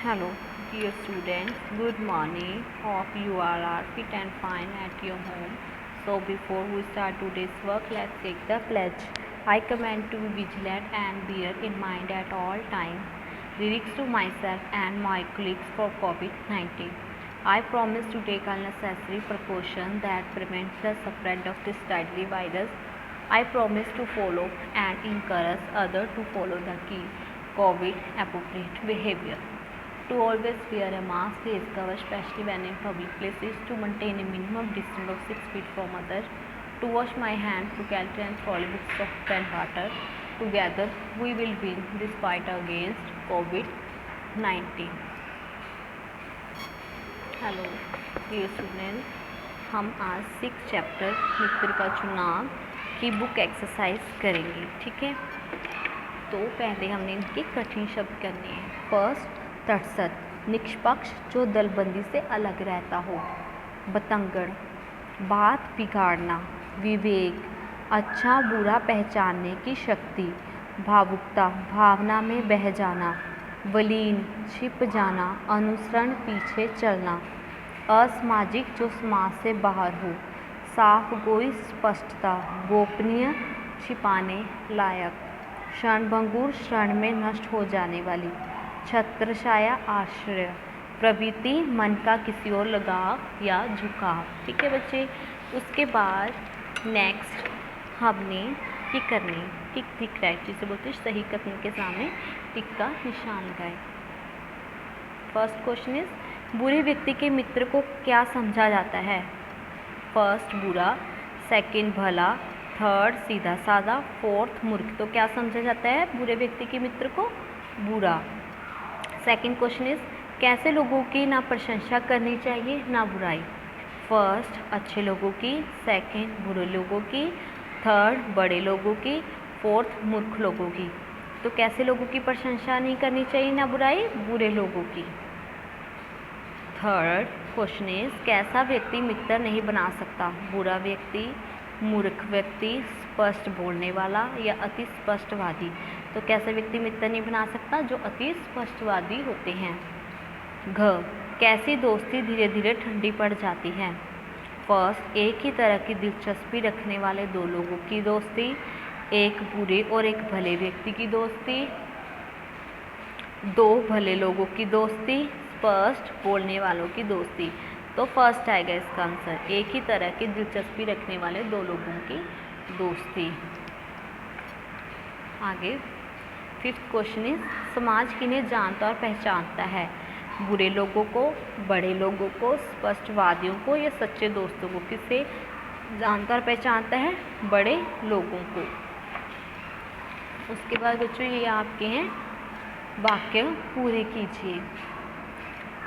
Hello, dear students. Good morning. Hope you all are fit and fine at your home. So before we start today's work, let's take the pledge. I command to be vigilant and bear in mind at all times lyrics to myself and my colleagues for COVID-19. I promise to take all necessary precautions that prevent the spread of this deadly virus. I promise to follow and encourage others to follow the key COVID appropriate behavior. To always wear a mask, face cover, especially when in public places, to maintain a minimum distance of 6 feet from others, to wash my hands frequently and thoroughly with soap and water. Together, we will win this fight against COVID-19. Hello dear students, हम आज 6 chapter मित्र का चुनाव की book exercise करेंगे, ठीक है। तो पहले हमने इनके कठिन शब्द करने हैं। फर्स्ट, तटस्थ, निष्पक्ष, जो दलबंदी से अलग रहता हो। बतंगड़, बात बिगाड़ना। विवेक, अच्छा बुरा पहचानने की शक्ति। भावुकता, भावना में बह जाना। वलीन, छिप जाना, अनुसरण, पीछे चलना। असामाजिक, जो समाज से बाहर हो। साफ गोई, स्पष्टता, गोपनीय, छिपाने लायक। क्षणभंगुर, क्षण में नष्ट हो जाने वाली। छत्रछाया, आश्रय। प्रवृत्ति, मन का किसी और लगाव या झुकाव, ठीक है बच्चे। उसके बाद नेक्स्ट हमने ये करनी टिक टिक राइट, जिसे बोलते हैं सही कथन के सामने टिक का निशान लगाए। फर्स्ट क्वेश्चन इज, बुरे व्यक्ति के मित्र को क्या समझा जाता है? फर्स्ट, बुरा। सेकंड, भला। थर्ड, सीधा साधा। फोर्थ, मूर्ख। तो क्या समझा जाता है बुरे व्यक्ति के मित्र को? बुरा। सेकंड क्वेश्चन इज, कैसे लोगों की ना प्रशंसा करनी चाहिए ना बुराई? फर्स्ट, अच्छे लोगों की। सेकंड, बुरे लोगों की। थर्ड, बड़े लोगों की। फोर्थ, मूर्ख लोगों की। तो कैसे लोगों की प्रशंसा नहीं करनी चाहिए ना बुराई? बुरे लोगों की। थर्ड क्वेश्चन इज, कैसा व्यक्ति मित्र नहीं बना सकता? बुरा व्यक्ति, मूर्ख व्यक्ति, स्पष्ट बोलने वाला या अति स्पष्टवादी। तो कैसा व्यक्ति मित्र नहीं बना सकता? जो अति स्पष्टवादी होते हैं। घ, कैसी दोस्ती धीरे धीरे ठंडी पड़ जाती है? फर्स्ट, एक ही तरह की दिलचस्पी रखने वाले दो लोगों की दोस्ती। एक बुरे और एक भले व्यक्ति की दोस्ती। दो भले लोगों की दोस्ती। स्पष्ट बोलने वालों की दोस्ती। तो फर्स्ट आएगा इसका आंसर, एक ही तरह की दिलचस्पी रखने वाले दो लोगों की दोस्ती। आगे फिफ्थ क्वेश्चन इज, समाज किन्हें जानता और पहचानता है? बुरे लोगों को, बड़े लोगों को, स्पष्टवादियों को या सच्चे दोस्तों को? किसे जानता और पहचानता है? बड़े लोगों को। उसके बाद बच्चों ये आपके हैं, वाक्य पूरे कीजिए।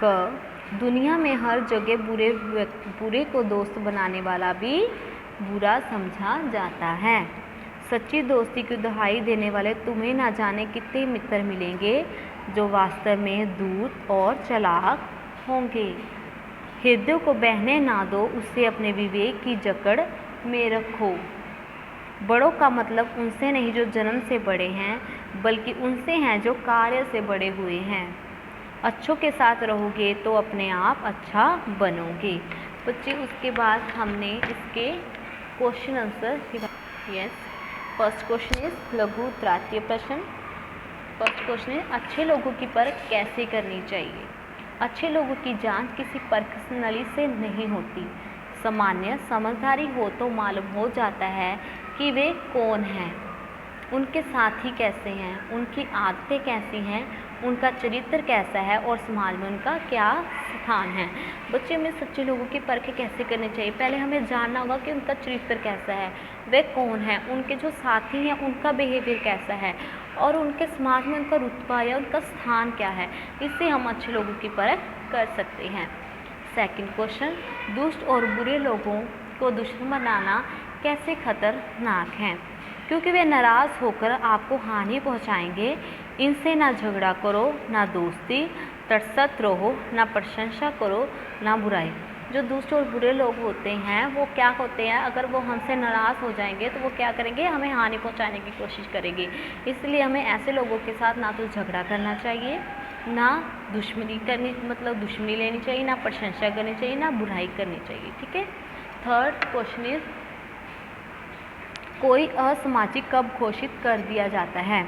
क, दुनिया में हर जगह बुरे को दोस्त बनाने वाला भी बुरा समझा जाता है। सच्ची दोस्ती की दुहाई देने वाले तुम्हें ना जाने कितने मित्र मिलेंगे जो वास्तव में दूत और चालाक होंगे। हृदय को बहने ना दो, उसे अपने विवेक की जकड़ में रखो। बड़ों का मतलब उनसे नहीं जो जन्म से बड़े हैं, बल्कि उनसे हैं जो कार्य से बड़े हुए हैं। अच्छों के साथ रहोगे तो अपने आप अच्छा बनोगे। बच्चे उसके बाद हमने इसके question answer, yes. First question is लघु तृतीय प्रश्न। फर्स्ट क्वेश्चन है, अच्छे लोगों की परख कैसे करनी चाहिए? अच्छे लोगों की जांच किसी परख नली से नहीं होती। सामान्य समझदारी हो तो मालूम हो जाता है कि वे कौन हैं, उनके साथी कैसे हैं, उनकी आदतें कैसी हैं, उनका चरित्र कैसा है और समाज में उनका क्या स्थान है। बच्चे में सच्चे लोगों की परख कैसे करनी चाहिए? पहले हमें जानना होगा कि उनका चरित्र कैसा है, वे कौन है, उनके जो साथी हैं उनका बिहेवियर कैसा है और उनके समाज में उनका रुतबा या उनका स्थान क्या है। इससे हम अच्छे लोगों की परख कर सकते हैं। सेकंड क्वेश्चन, दुष्ट और बुरे लोगों को दुश्मन बनाना कैसे खतरनाक है? क्योंकि वे नाराज़ होकर आपको हानि पहुंचाएंगे। इनसे ना झगड़ा करो ना दोस्ती, तटस्थ रहो, ना प्रशंसा करो ना बुराई। जो दुष्ट और बुरे लोग होते हैं वो क्या होते हैं, अगर वो हमसे नाराज़ हो जाएंगे तो वो क्या करेंगे, हमें हानि पहुंचाने की कोशिश करेंगे। इसलिए हमें ऐसे लोगों के साथ ना तो झगड़ा करना चाहिए ना दुश्मनी करनी, मतलब दुश्मनी लेनी चाहिए, ना प्रशंसा करनी चाहिए, ना बुराई करनी चाहिए। ठीक है। थर्ड क्वेश्चन इज, कोई असामाजिक कब घोषित कर दिया जाता है?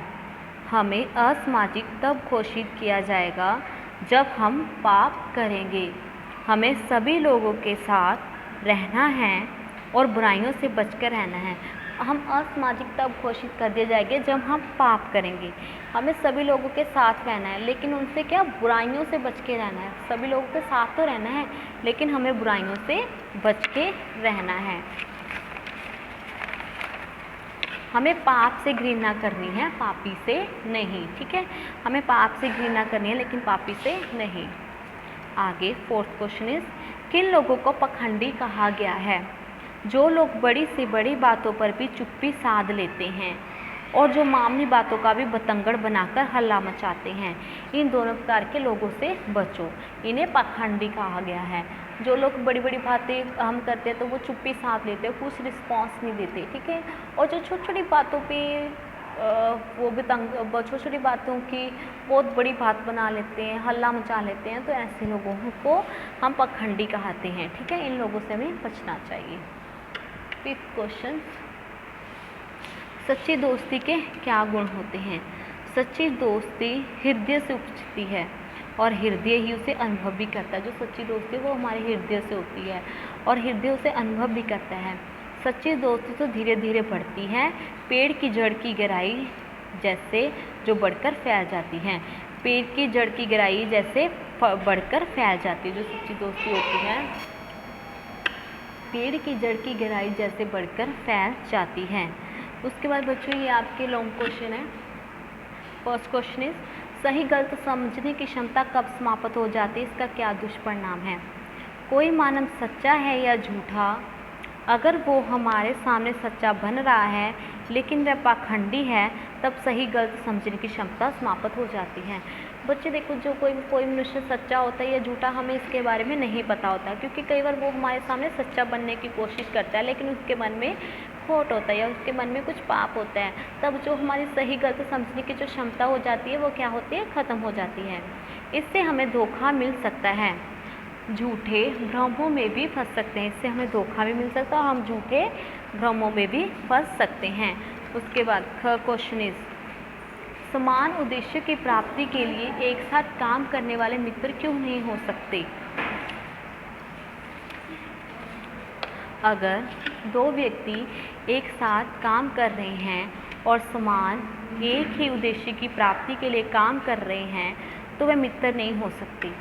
हमें असामाजिक तब घोषित किया जाएगा जब हम पाप करेंगे। हमें सभी लोगों के साथ रहना है और बुराइयों से बचकर रहना है। हम असामाजिक तब घोषित कर दिए जाएंगे जब हम पाप करेंगे। हमें सभी लोगों के साथ रहना है, लेकिन उनसे क्या, बुराइयों से बच के रहना है। सभी लोगों के साथ तो रहना है, लेकिन हमें बुराइयों से बच के रहना है। हमें पाप से घृणा करनी है, पापी से नहीं। ठीक है, हमें पाप से घृणा करनी है, लेकिन पापी से नहीं। आगे फोर्थ क्वेश्चन इज, किन लोगों को पखंडी कहा गया है? जो लोग बड़ी से बड़ी बातों पर भी चुप्पी साध लेते हैं और जो मामूली बातों का भी बतंगड़ बनाकर हल्ला मचाते हैं। इन दोनों प्रकार के लोगों से बचो, इन्हें पखंडी कहा गया है। जो लोग बड़ी बड़ी बातें हम करते हैं तो वो चुप्पी साध लेते हैं, कुछ रिस्पॉन्स नहीं देते। ठीक है। और जो छोटी छोटी बातों पे वो छोटी छोटी बातों की बहुत बड़ी बात बना लेते हैं, हल्ला मचा लेते हैं, तो ऐसे लोगों को हम पखंडी कहते हैं। ठीक है, इन लोगों से हमें बचना चाहिए। फिफ्थ क्वेश्चन, सच्ची दोस्ती के क्या गुण होते हैं? सच्ची दोस्ती हृदय से उपजती है और हृदय ही उसे अनुभव भी करता है। जो सच्ची दोस्ती है वो हमारे हृदय से होती है और हृदय उसे अनुभव भी करता है। सच्ची दोस्ती तो धीरे धीरे बढ़ती है, पेड़ की जड़ की गहराई जैसे जो बढ़कर फैल जाती है। पेड़ की जड़ की गहराई जैसे बढ़कर फैल जाती है। जो सच्ची दोस्ती होती है, पेड़ की जड़ की गहराई जैसे बढ़कर फैल जाती है। उसके बाद बच्चों ये आपके लॉन्ग क्वेश्चन है। फर्स्ट क्वेश्चन इज, सही गलत समझने की क्षमता कब समाप्त हो जाती है? इसका क्या दुष्परिणाम है? कोई मानव सच्चा है या झूठा, अगर वो हमारे सामने सच्चा बन रहा है लेकिन वह पाखंडी है, तब सही गलत समझने की क्षमता समाप्त हो जाती है। बच्चे देखो, जो कोई मनुष्य सच्चा होता है या झूठा, हमें इसके बारे में नहीं पता होता, क्योंकि कई बार वो हमारे सामने सच्चा बनने की कोशिश करता है लेकिन उसके मन में खोट होता है या उसके मन में कुछ पाप होता है। तब जो हमारी सही गलत समझने की जो क्षमता हो जाती है वो क्या होती है, ख़त्म हो जाती है। इससे हमें धोखा मिल सकता है, झूठे भ्रमों में भी फंस सकते हैं। इससे हमें धोखा भी मिल सकता है और हम झूठे भ्रमों में भी फंस सकते हैं। उसके बाद क्वेश्चन इज, समान उद्देश्य की प्राप्ति के लिए एक साथ काम करने वाले मित्र क्यों नहीं हो सकते? अगर दो व्यक्ति एक साथ काम कर रहे हैं और समान एक ही उद्देश्य की प्राप्ति के लिए काम कर रहे हैं तो वे मित्र नहीं हो सकते।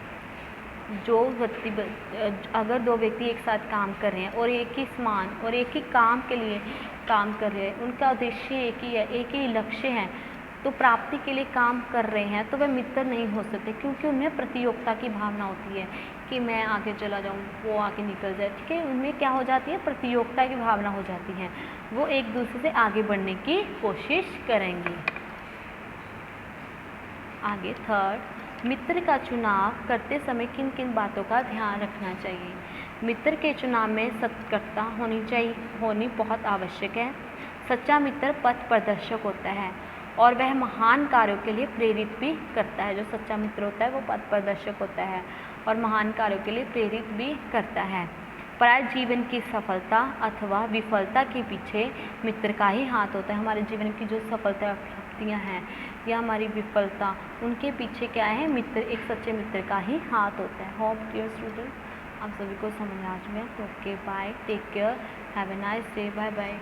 अगर दो व्यक्ति एक साथ काम कर रहे हैं और एक ही समान और एक ही काम के लिए काम कर रहे हैं, उनका उद्देश्य एक ही है, एक ही लक्ष्य है, तो प्राप्ति के लिए काम कर रहे हैं, तो वे मित्र नहीं हो सकते, क्योंकि उनमें प्रतियोगिता की भावना होती है कि मैं आगे चला जाऊं, वो आगे निकल जाए। ठीक है, उनमें क्या हो जाती है, प्रतियोगिता की भावना हो जाती है, वो एक दूसरे से आगे बढ़ने की कोशिश करेंगे। आगे थर्ड, मित्र का चुनाव करते समय किन किन बातों का ध्यान रखना चाहिए? मित्र के चुनाव में सतर्कता होनी बहुत आवश्यक है। सच्चा मित्र पथ प्रदर्शक होता है और वह महान कार्यों के लिए प्रेरित भी करता है। जो सच्चा मित्र होता है वो पथ प्रदर्शक होता है और महान कार्यों के लिए प्रेरित भी करता है। पराये जीवन की सफलता अथवा विफलता के पीछे मित्र का ही हाथ होता है। हमारे जीवन की जो सफलता उपलब्धियाँ हैं या हमारी विफलता, उनके पीछे क्या है, मित्र, एक सच्चे मित्र का ही हाथ होता है। होप डियर स्टूडेंट आप सभी को समझ आ चुका है। Okay bye, take care, have a nice day, bye bye.